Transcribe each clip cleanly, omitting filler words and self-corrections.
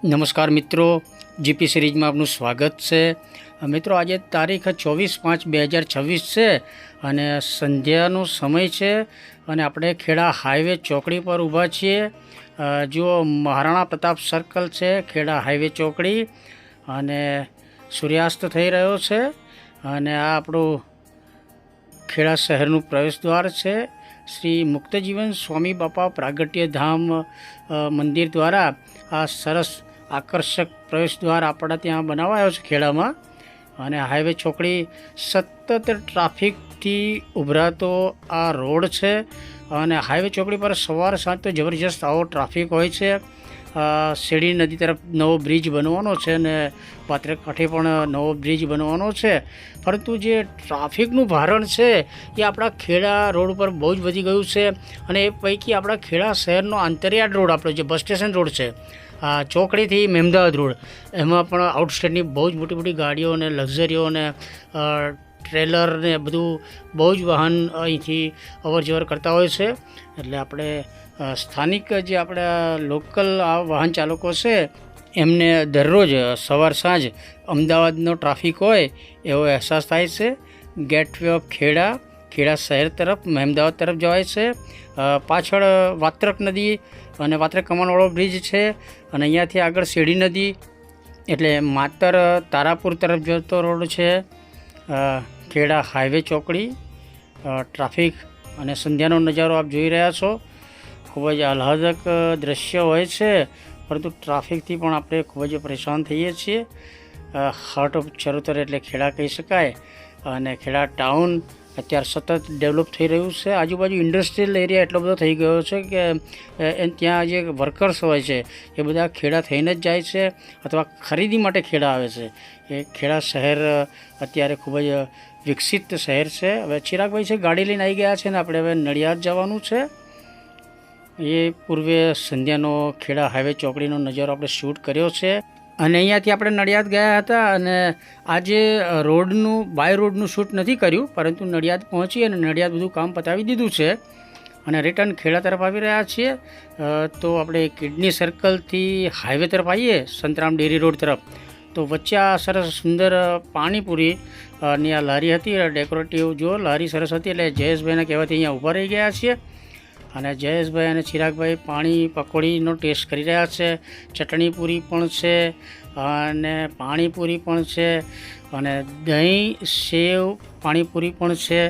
નમસ્કાર મિત્રો, જીપી સિરીઝમાં આપનું સ્વાગત છે। મિત્રો, આજે તારીખ 24/5/2026 છે અને સંધ્યાનો સમય છે અને આપણે ખેડા હાઈવે ચોકડી પર ઊભા છીએ। જો મહારાણા પ્રતાપ સર્કલ છે, ખેડા હાઈવે ચોકડી, અને સૂર્યાસ્ત થઈ રહ્યો છે અને આ આપણું ખેડા શહેરનું પ્રવેશદ્વાર છે। શ્રી મુક્તજીવન સ્વામી બાપા પ્રાગટ્ય ધામ મંદિર દ્વારા આ સરસ આકર્ષક પ્રવેશદ્વાર આપણા ત્યાં બનાવાયો છે ખેડામાં। અને હાઈવે ચોકડી સતત ટ્રાફિકથી ઉભરાતો આ રોડ છે અને હાઈવે ચોકડી પર સવાર સાંજ તો જબરજસ્ત આવો ટ્રાફિક હોય છે। શેરડી નદી તરફ નવો બ્રિજ બનવાનો છે અને પાત્રે કાંઠે પણ નવો બ્રિજ બનવાનો છે, પરંતુ જે ટ્રાફિકનું ભારણ છે એ આપણા ખેડા રોડ પર બહુ જ વધી ગયું છે। અને એ પૈકી આપણા ખેડા શહેરનો આંતરિયાળ રોડ, આપણો જે બસ સ્ટેશન રોડ છે, ચોકડીથી મહેમદાવાદ રોડ, એમાં પણ આઉટસ્ટેટની બહુ જ મોટી મોટી ગાડીઓ અને લક્ઝરીઓ અને ટ્રેલર ને બધું બહુ જ વાહન અહીંથી અવર જવર કરતા હોય છે। એટલે આપણે સ્થાનિક જે આપણા લોકલ આ વાહન ચાલકો છે એમને દરરોજ સવાર સાંજ અમદાવાદનો ટ્રાફિક હોય એવો અહેસાસ થાય છે। ગેટવે ઓફ ખેડા શહેર તરફ મહેમદાવાદ તરફ જવાય છે। પાછળ વાત્રક નદી અને વાત્રક કમાનવાળો બ્રિજ છે અને અહીંયાથી આગળ શેરડી નદી એટલે માતર તારાપુર તરફ જતો રોડ છે। ખેડા હાઈવે ચોકડી, ટ્રાફિક અને સંધ્યાનો નજારો આપ જોઈ રહ્યા છો। ખૂબ જ આહલાદક દ્રશ્ય હોય છે, પરંતુ ટ્રાફિકથી પણ આપણે ખૂબ જ પરેશાન થઈએ છીએ। હાર્ટ ઓફ ચરોતર એટલે ખેડા કહી શકાય। અને ખેડા ટાઉન અત્યારે સતત ડેવલપ થઈ રહ્યું છે। આજુબાજુ ઇન્ડસ્ટ્રીયલ એરિયા એટલો બધો થઈ ગયો છે કે ત્યાં જે વર્કર્સ હોય છે એ બધા ખેડા થઈને જ જાય છે અથવા ખરીદી માટે ખેડા આવે છે। એ ખેડા શહેર અત્યારે ખૂબ જ વિકસિત શહેર છે। હવે ચિરાગભાઈ છે, ગાડી લઈને આવી ગયા છે ને આપણે હવે નડિયાદ જવાનું છે। એ પૂર્વે સંધ્યાનો ખેડા હાઈવે ચોકડીનો નજારો આપણે શૂટ કર્યો છે અને અહીંયાથી આપણે નડિયાદ ગયા હતા અને આજે બાય રોડનું શૂટ નથી કર્યું, પરંતુ નડિયાદ પહોંચી અને નડિયાદ બધું કામ પતાવી દીધું છે અને રિટર્ન ખેડા તરફ આવી રહ્યા છીએ। તો આપણે કિડની સર્કલથી હાઈવે તરફ આવીએ, સંતરામ ડેરી રોડ તરફ, તો વચ્ચે આ સરસ સુંદર પાણીપુરી ની આ લારી હતી, ડેકોરેટિવ જો લારી સરસ હતી, એટલે જયેશભાઈના કહેવાથી અહીંયા ઊભા રહી ગયા છીએ અને જયેશભાઈ અને ચિરાગભાઈ પાણી પકોડીનો ટેસ્ટ કરી રહ્યા છે। ચટણી પૂરી પણ છે અને પાણીપુરી પણ છે અને દહીં સેવ પાણીપુરી પણ છે,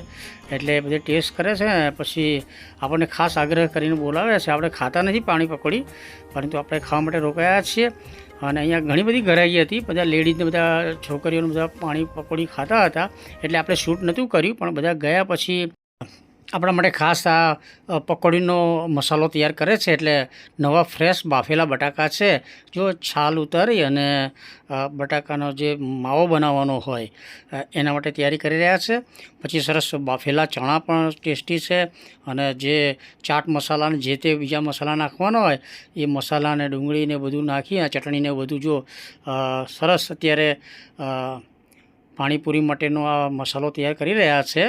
એટલે બધે ટેસ્ટ કરે છે। પછી આપણને ખાસ આગ્રહ કરીને બોલાવે છે। આપણે ખાતા નથી પાણી પકોડી, પરંતુ આપણે ખાવા માટે રોકાયા છીએ અને અહીંયા ઘણી બધી ગરાગી હતી, બધા લેડીઝને બધા છોકરીઓને બધા પાણી પકોડી ખાતા હતા, એટલે આપણે શૂટ નહોતું કર્યું, પણ બધા ગયા પછી આપણા માટે ખાસ આ પકોડીનો મસાલો તૈયાર કરે છે। એટલે નવા ફ્રેશ બાફેલા બટાકા છે, જો છાલ ઉતારી અને બટાકાનો જે માવો બનાવવાનો હોય એના માટે તૈયારી કરી રહ્યા છે। પછી સરસ બાફેલા ચણા પણ ટેસ્ટી છે અને જે ચાટ મસાલાને જે તે બીજા મસાલા નાખવાનો હોય એ મસાલાને ડુંગળીને બધું નાખી, આ ચટણીને બધું જો સરસ અત્યારે પાણીપુરી માટેનો આ મસાલો તૈયાર કરી રહ્યા છે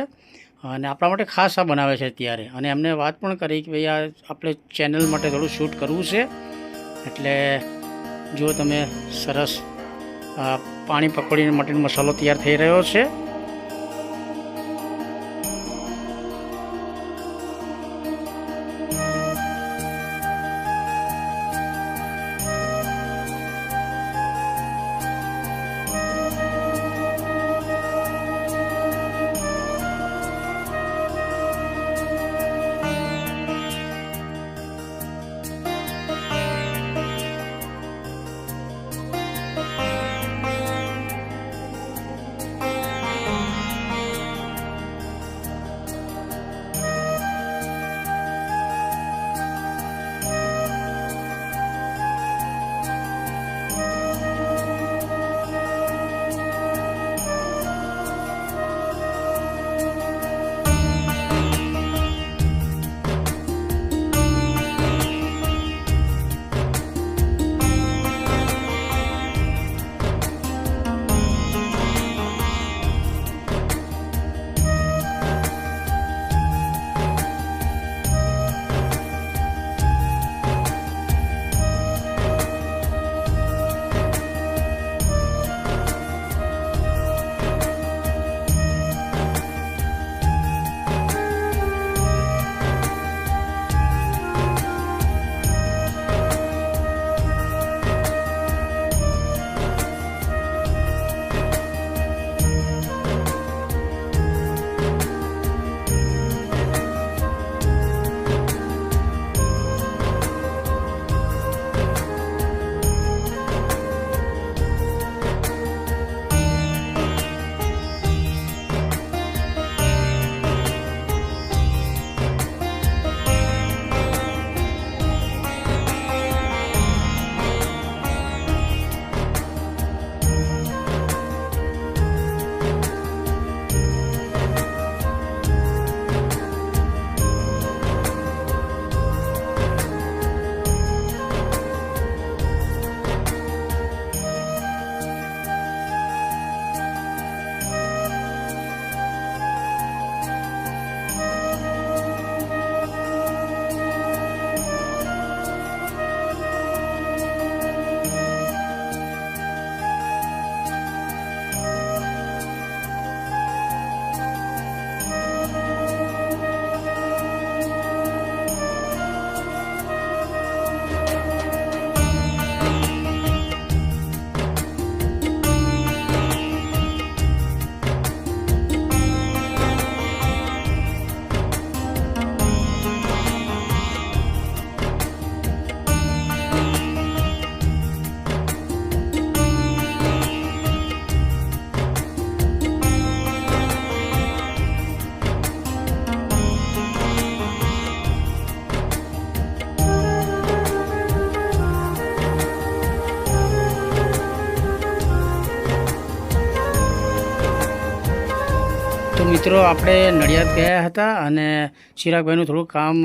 અને આપણા માટે ખાસ આ બનાવે છે અત્યારે। અને એમને વાત પણ કરી કે ભાઈ આ આપણે ચેનલ માટે થોડું શૂટ કરવું છે, એટલે જો તમે સરસ પાણી પકોડી માટેનો મસાલો તૈયાર થઈ રહ્યો છે। મિત્રો આપણે નડિયાદ ગયા હતા અને ચિરાગભાઈનું થોડું કામ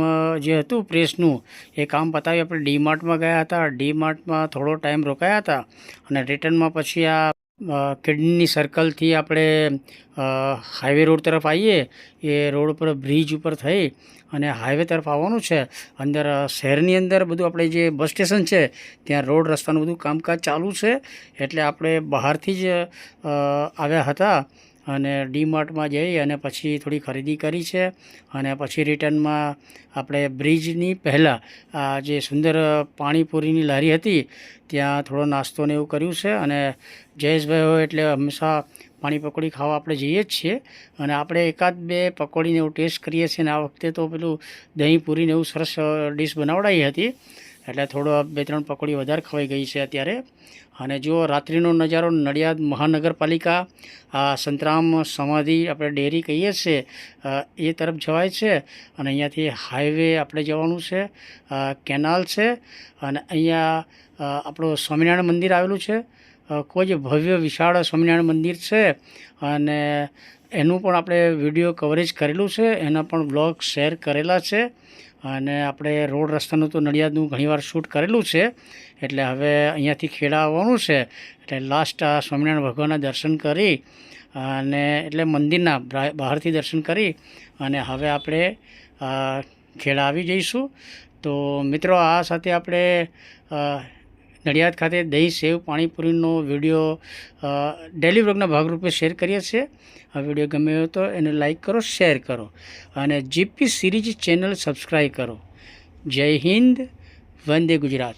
જે હતું પ્રેસનું એ કામ પતાવી આપણે ડીમાર્ટમાં ગયા હતા. ડીમાર્ટમાં થોડો ટાઈમ રોકાયા હતા અને રિટર્નમાં પછી આ કિડની સર્કલથી આપણે હાઈવે રોડ તરફ આવીએ. એ રોડ ઉપર બ્રિજ ઉપર થઈ અને હાઈવે તરફ આવવાનું છે. અંદર શહેરની અંદર બધું આપણે જે બસ સ્ટેશન છે ત્યાં રોડ રસ્તાનું બધું કામકાજ ચાલુ છે, એટલે આપણે બહારથી જ આવ્યા હતા અને ડીમાર્ટમાં જઈ અને પછી થોડી ખરીદી કરી છે. અને પછી રિટર્નમાં આપણે બ્રિજની પહેલાં આ જે સુંદર પાણીપુરીની લારી હતી ત્યાં થોડો નાસ્તો ને એવું કર્યું છે. અને જયેશભાઈ હોય એટલે હંમેશા પાણી પકોડી ખાવા આપણે જઈએ જ છીએ અને આપણે એકાદ બે પકોડીને એવું ટેસ્ટ કરીએ છીએ. અને આ વખતે તો પેલું દહીં પૂરીને એવું સરસ ડિશ બનાવડાવી હતી એટલે થોડો 2-3 પકોડી વધારે ખવાઈ ગઈ છે અત્યારે. અને જો રાત્રિનો નજારો નડિયાદ મહાનગરપાલિકા આ સંતરામ સમાધિ આપણે ડેરી કહીએ છીએ એ તરફ જવાય છે. અને અહીંયાથી હાઈવે આપણે જવાનું છે, કેનાલ છે અને અહીંયા આપણું સ્વામિનારાયણ મંદિર આવેલું છે. કોઈ જ ભવ્ય વિશાળ સ્વામિનારાયણ મંદિર છે અને એનું પણ આપણે વિડીયો કવરેજ કરેલું છે, એના પણ બ્લોગ શેર કરેલા છે. અને આપણે રોડ રસ્તાનું તો નડિયાદનું ઘણીવાર શૂટ કરેલું છે. એટલે હવે અહીંયાથી ખેડા આવવાનું છે એટલે લાસ્ટ આ સ્વામિનારાયણ ભગવાનના દર્શન કરી અને એટલે મંદિરના બહારથી દર્શન કરી અને હવે આપણે ખેડા આવી જઈશું. તો મિત્રો આ સાથે આપણે નડિયાદ ખાતે દહીં સેવ પાણીપુરીનો વિડીયો ડેલી વ્લોગના ભાગરૂપે શેર કરીએ છીએ. આ વિડીયો ગમે હોય તો એને લાઈક કરો, શેર કરો અને જીપી સિરીઝ ચેનલ સબસ્ક્રાઈબ કરો. જય હિન્દ, વંદે ગુજરાત.